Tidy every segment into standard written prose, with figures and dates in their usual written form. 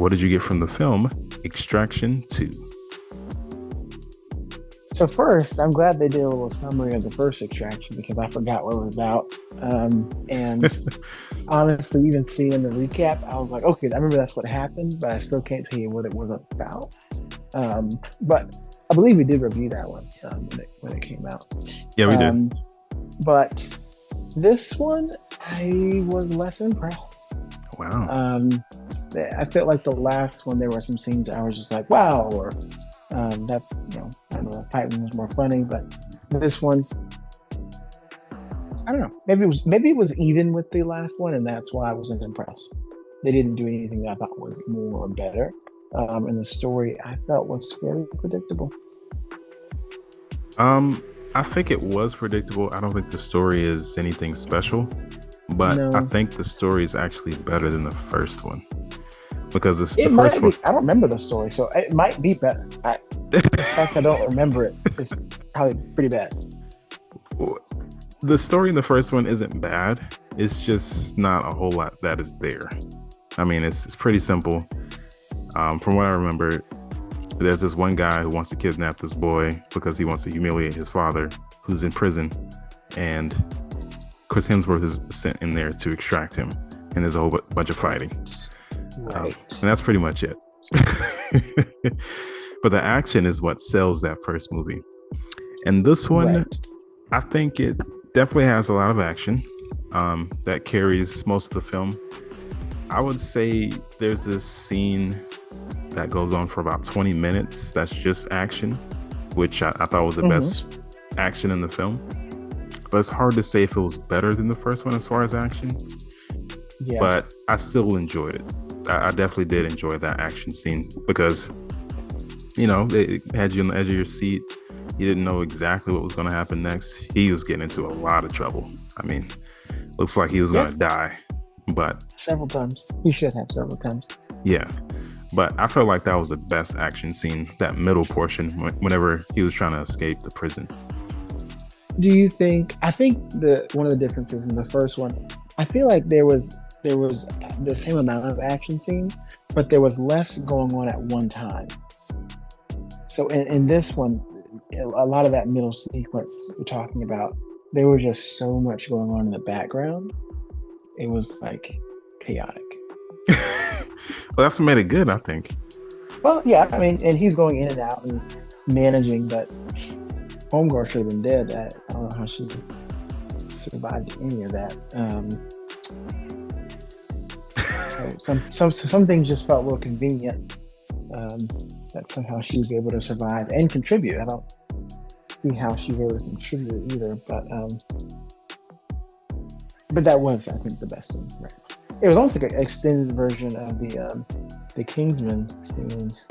what did you get from the film Extraction 2? So first, I'm glad they did a little summary of the first Extraction because I forgot what it was about. And honestly, even seeing the recap, I was like, okay, I remember that's what happened, but I still can't tell you what it was about. But I believe we did review that one when it came out. Yeah, we did. But this one, I was less impressed. Wow. I felt like the last one, there were some scenes I was just like, wow, or that, I don't know, the fight one was more funny, but this one, I don't know. Maybe it was even with the last one, and that's why I wasn't impressed. They didn't do anything that I thought was more or better. And the story I felt was fairly predictable. I think it was predictable. I don't think the story is anything special, but No. I think the story is actually better than the first one because It the might first be. one. I don't remember the story, so it might be better. The fact I don't remember it is probably pretty bad. The story in the first one isn't bad. It's just not a whole lot that is there. I mean, it's pretty simple. From what I remember, there's this one guy who wants to kidnap this boy because he wants to humiliate his father, who's in prison, and Chris Hemsworth is sent in there to extract him, and there's a whole bunch of fighting. Right. And that's pretty much it. But the action is what sells that first movie. And this one, Right. I think it definitely has a lot of action that carries most of the film. I would say there's this scene that goes on for about 20 minutes. That's just action, which I thought was the best action in the film. But it's hard to say if it was better than the first one as far as action. Yeah. But I still enjoyed it. I definitely did enjoy that action scene because, it had you on the edge of your seat. You didn't know exactly what was going to happen next. He was getting into a lot of trouble. I mean, looks like he was going to die. But several times. He should have several times. Yeah. But I felt like that was the best action scene, that middle portion, whenever he was trying to escape the prison. Do you think? I think one of the differences in the first one, I feel like there was the same amount of action scenes, but there was less going on at one time. So in this one, a lot of that middle sequence we're talking about, there was just so much going on in the background. It was like chaotic. Well, that's what made it good, I think. Well, yeah, I mean, and he's going in and out and managing, but Homegirl should have been dead. I don't know how she survived any of that. So some things just felt a little convenient. That somehow she was able to survive and contribute. I don't see how she was able to contribute either, but that was, I think, the best thing. Right. It was almost like an extended version of the Kingsman scenes.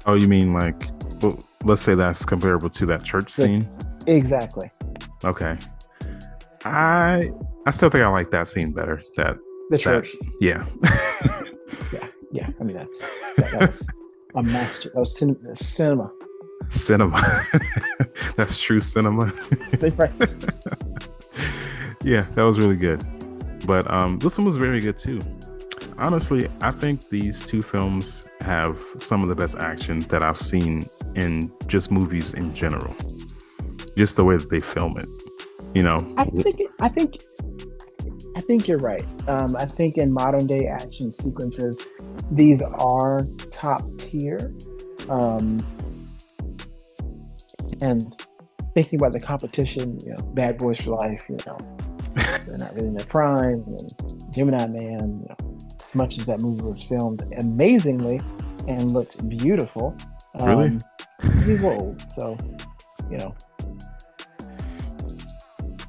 Oh, you mean like, well, let's say that's comparable to that church scene? Exactly. Okay. I still think I like that scene better. The church. Yeah. Yeah. I mean, that was a master. That was cinema. Cinema. That's true cinema. Right. Yeah, that was really good. But this one was very good too. Honestly, I think these two films have some of the best action that I've seen in just movies in general. Just the way that they film it, I think you're right. I think in modern day action sequences, these are top tier. And thinking about the competition, Bad Boys for Life, they're not really in their prime. And Gemini Man, as much as that movie was filmed amazingly and looked beautiful, really, he's old. So,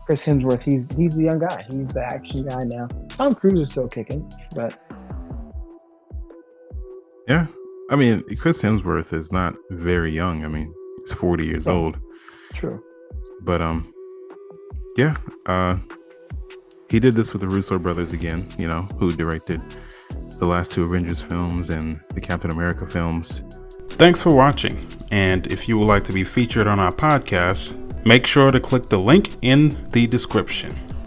Chris Hemsworth, he's the young guy. He's the action guy now. Tom Cruise is still kicking, but yeah. I mean, Chris Hemsworth is not very young. I mean, he's 40 years old. True. But he did this with the Russo brothers again, who directed the last two Avengers films and the Captain America films. Thanks for watching. And if you would like to be featured on our podcast, make sure to click the link in the description.